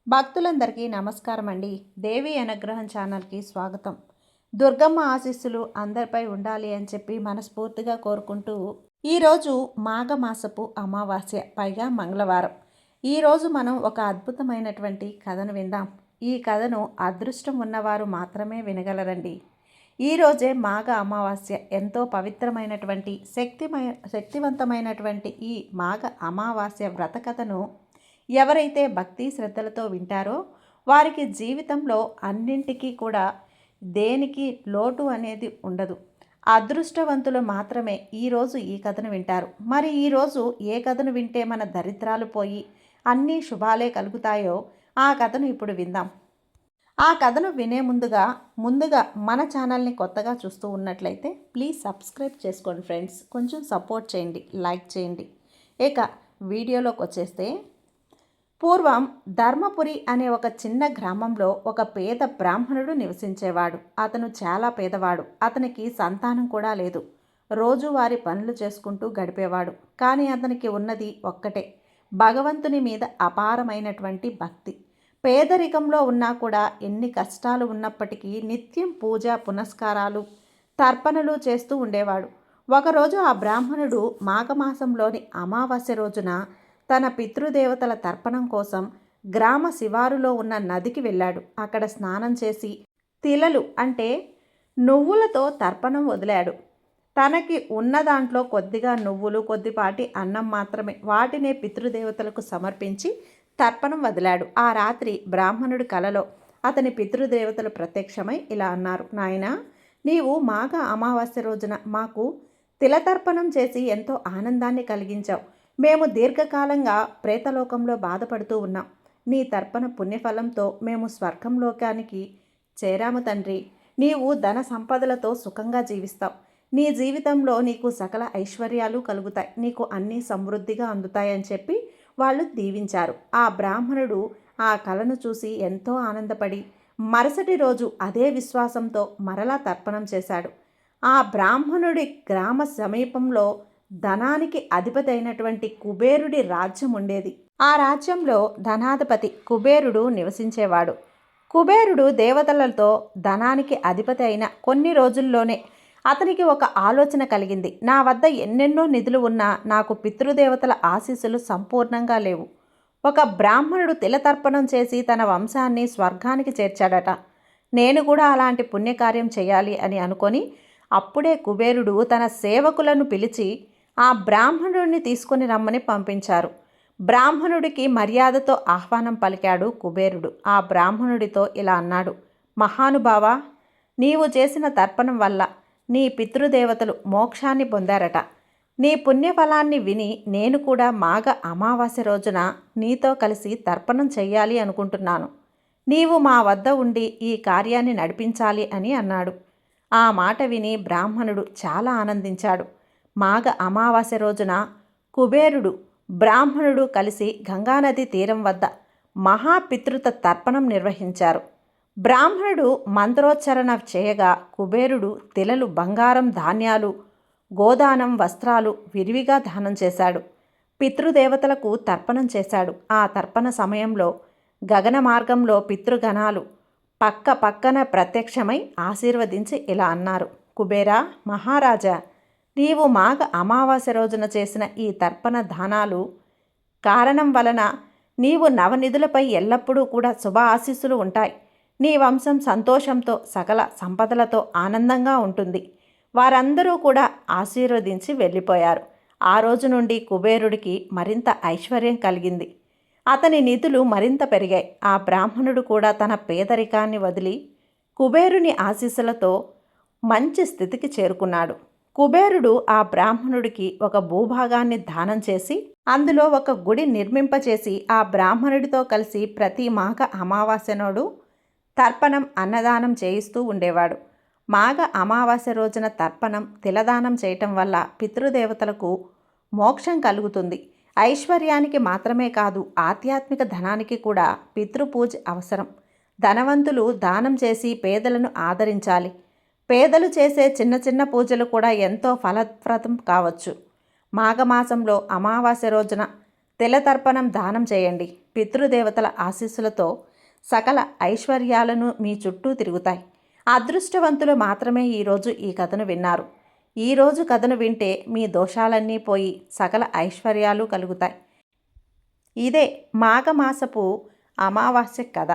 భక్తులందరికీ నమస్కారం అండి. దేవి అనుగ్రహం ఛానల్కి స్వాగతం. దుర్గమ్మ ఆశీస్సులు అందరిపై ఉండాలి అని చెప్పి మనస్ఫూర్తిగా కోరుకుంటూ ఈరోజు మాఘమాసపు అమావాస్య, పైగా మంగళవారం. ఈరోజు మనం ఒక అద్భుతమైనటువంటి కథను విందాం. ఈ కథను అదృష్టం ఉన్నవారు మాత్రమే వినగలరండి. ఈరోజే మాఘ అమావాస్య, ఎంతో పవిత్రమైనటువంటి శక్తివంతమైనటువంటి ఈ మాఘ అమావాస్య వ్రత కథను ఎవరైతే భక్తి శ్రద్ధలతో వింటారో వారికి జీవితంలో అన్నింటికీ కూడా దేనికి లోటు అనేది ఉండదు. అదృష్టవంతులు మాత్రమే ఈరోజు ఈ కథను వింటారు. మరి ఈరోజు ఏ కథను వింటే మన దరిద్రాలు పోయి అన్నీ శుభాలే కలుగుతాయో ఆ కథను ఇప్పుడు విందాం. ఆ కథను వినే ముందుగా మన ఛానల్ని కొత్తగా చూస్తూ ఉన్నట్లయితే ప్లీజ్ సబ్స్క్రైబ్ చేసుకోండి ఫ్రెండ్స్. కొంచెం సపోర్ట్ చేయండి, లైక్ చేయండి. ఇక వీడియోలోకి వచ్చేస్తే, పూర్వం ధర్మపురి అనే ఒక చిన్న గ్రామంలో ఒక పేద బ్రాహ్మణుడు నివసించేవాడు. అతను చాలా పేదవాడు. అతనికి సంతానం కూడా లేదు. రోజువారీ పనులు చేసుకుంటూ గడిపేవాడు. కానీ అతనికి ఉన్నది ఒక్కటే, భగవంతుని మీద అపారమైనటువంటి భక్తి. పేదరికంలో ఉన్నా కూడా ఎన్ని కష్టాలు ఉన్నప్పటికీ నిత్యం పూజ పునస్కారాలు తర్పణలు చేస్తూ ఉండేవాడు. ఒకరోజు ఆ బ్రాహ్మణుడు మాఘమాసంలోని అమావాస్య రోజున తన పితృదేవతల తర్పణం కోసం గ్రామ శివారులో ఉన్న నదికి వెళ్ళాడు. అక్కడ స్నానం చేసి తిలలు అంటే నువ్వులతో తర్పణం వదిలాడు. తనకి ఉన్న దాంట్లో కొద్దిగా నువ్వులు, కొద్దిపాటి అన్నం మాత్రమే, వాటినే పితృదేవతలకు సమర్పించి తర్పణం వదిలాడు. ఆ రాత్రి బ్రాహ్మణుడి కలలో అతని పితృదేవతలు ప్రత్యక్షమై ఇలా అన్నారు: నాయనా, నీవు మాఘ అమావాస్య రోజున మాకు తిలతర్పణం చేసి ఎంతో ఆనందాన్ని కలిగించావు. మేము దీర్ఘకాలంగా ప్రేతలోకంలో బాధపడుతూ ఉన్నాం. నీ తర్పణ పుణ్యఫలంతో మేము స్వర్గంలోకానికి చేరాము తండ్రి. నీవు ధన సంపదలతో సుఖంగా జీవిస్తావు. నీ జీవితంలో నీకు సకల ఐశ్వర్యాలు కలుగుతాయి. నీకు అన్నీ సమృద్ధిగా అందుతాయని చెప్పి వాళ్ళు దీవించారు. ఆ బ్రాహ్మణుడు ఆ కలను చూసి ఎంతో ఆనందపడి మరుసటి రోజు అదే విశ్వాసంతో మరలా తర్పణం చేశాడు. ఆ బ్రాహ్మణుడి గ్రామ సమీపంలో ధనానికి అధిపతి అయినటువంటి కుబేరుడి రాజ్యం ఉండేది. ఆ రాజ్యంలో ధనాధిపతి కుబేరుడు నివసించేవాడు. కుబేరుడు దేవతలతో ధనానికి అధిపతి అయిన కొన్ని రోజుల్లోనే అతనికి ఒక ఆలోచన కలిగింది. నా వద్ద ఎన్నెన్నో నిధులు ఉన్నా నాకు పితృదేవతల ఆశీస్సులు సంపూర్ణంగా లేవు. ఒక బ్రాహ్మణుడు తిలతర్పణం చేసి తన వంశాన్ని స్వర్గానికి చేర్చాడట. నేను కూడా అలాంటి పుణ్యకార్యం చేయాలి అని అనుకొని అప్పుడే కుబేరుడు తన సేవకులను పిలిచి ఆ బ్రాహ్మణుడిని తీసుకుని రమ్మని పంపించారు. బ్రాహ్మణుడికి మర్యాదతో ఆహ్వానం పలికాడు కుబేరుడు. ఆ బ్రాహ్మణుడితో ఇలా అన్నాడు: మహానుభావా, నీవు చేసిన తర్పణం వల్ల నీ పితృదేవతలు మోక్షాన్ని పొందారట. నీ పుణ్యఫలాన్ని విని నేను కూడా మాఘ అమావాస్య రోజున నీతో కలిసి తర్పణం చెయ్యాలి అనుకుంటున్నాను. నీవు మా వద్ద ఉండి ఈ కార్యాన్ని నడిపించాలి అని అన్నాడు. ఆ మాట విని బ్రాహ్మణుడు చాలా ఆనందించాడు. మాఘ అమావాస్య రోజున కుబేరుడు బ్రాహ్మణుడు కలిసి గంగానది తీరం వద్ద మహాపితృత తర్పణం నిర్వహించారు. బ్రాహ్మణుడు మంత్రోచ్చరణ చేయగా కుబేరుడు తిలలు, బంగారం, ధాన్యాలు, గోదానం, వస్త్రాలు విరివిగా దానం చేశాడు. పితృదేవతలకు తర్పణం చేశాడు. ఆ తర్పణ సమయంలో గగన మార్గంలో పితృగణాలు పక్క పక్కన ప్రత్యక్షమై ఆశీర్వదించి ఇలా అన్నారు: కుబేరా మహారాజా, నీవు మాఘ అమావాస్య రోజున చేసిన ఈ తర్పణ దానాలు కారణం వలన నీవు నవనిధులపై ఎల్లప్పుడూ కూడా శుభ ఆశీస్సులు ఉంటాయి. నీ వంశం సంతోషంతో సకల సంపదలతో ఆనందంగా ఉంటుంది. వారందరూ కూడా ఆశీర్వదించి వెళ్ళిపోయారు. ఆ రోజు నుండి కుబేరుడికి మరింత ఐశ్వర్యం కలిగింది. అతని నిధులు మరింత పెరిగాయి. ఆ బ్రాహ్మణుడు కూడా తన పేదరికాన్ని వదిలి కుబేరుని ఆశీస్సులతో మంచి స్థితికి చేరుకున్నాడు. కుబేరుడు ఆ బ్రాహ్మణుడికి ఒక భూభాగాన్ని దానం చేసి అందులో ఒక గుడి నిర్మింపచేసి ఆ బ్రాహ్మణుడితో కలిసి ప్రతి మాఘ అమావాస్య నాడు తర్పణం, అన్నదానం చేయిస్తూ ఉండేవాడు. మాఘ అమావాస్య రోజున తర్పణం, తిలదానం చేయటం వల్ల పితృదేవతలకు మోక్షం కలుగుతుంది. ఐశ్వర్యానికి మాత్రమే కాదు, ఆధ్యాత్మిక ధనానికి కూడా పితృపూజ అవసరం. ధనవంతులు దానం చేసి పేదలను ఆదరించాలి. పేదలు చేసే చిన్న చిన్న పూజలు కూడా ఎంతో ఫలప్రదం కావచ్చు. మాఘమాసంలో అమావాస్య రోజున తిలతర్పణం దానం చేయండి. పితృదేవతల ఆశీస్సులతో సకల ఐశ్వర్యాలను మీ చుట్టూ తిరుగుతాయి. అదృష్టవంతులు మాత్రమే ఈరోజు ఈ కథను విన్నారు. ఈరోజు కథను వింటే మీ దోషాలన్నీ పోయి సకల ఐశ్వర్యాలు కలుగుతాయి. ఇదే మాఘమాసపు అమావాస్య కథ.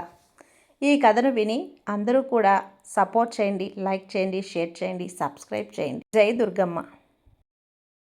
ఈ కథను విని అందరూ కూడా సపోర్ట్ చేయండి, లైక్ చేయండి, షేర్ చేయండి, సబ్స్క్రైబ్ చేయండి. జై దుర్గమ్మ.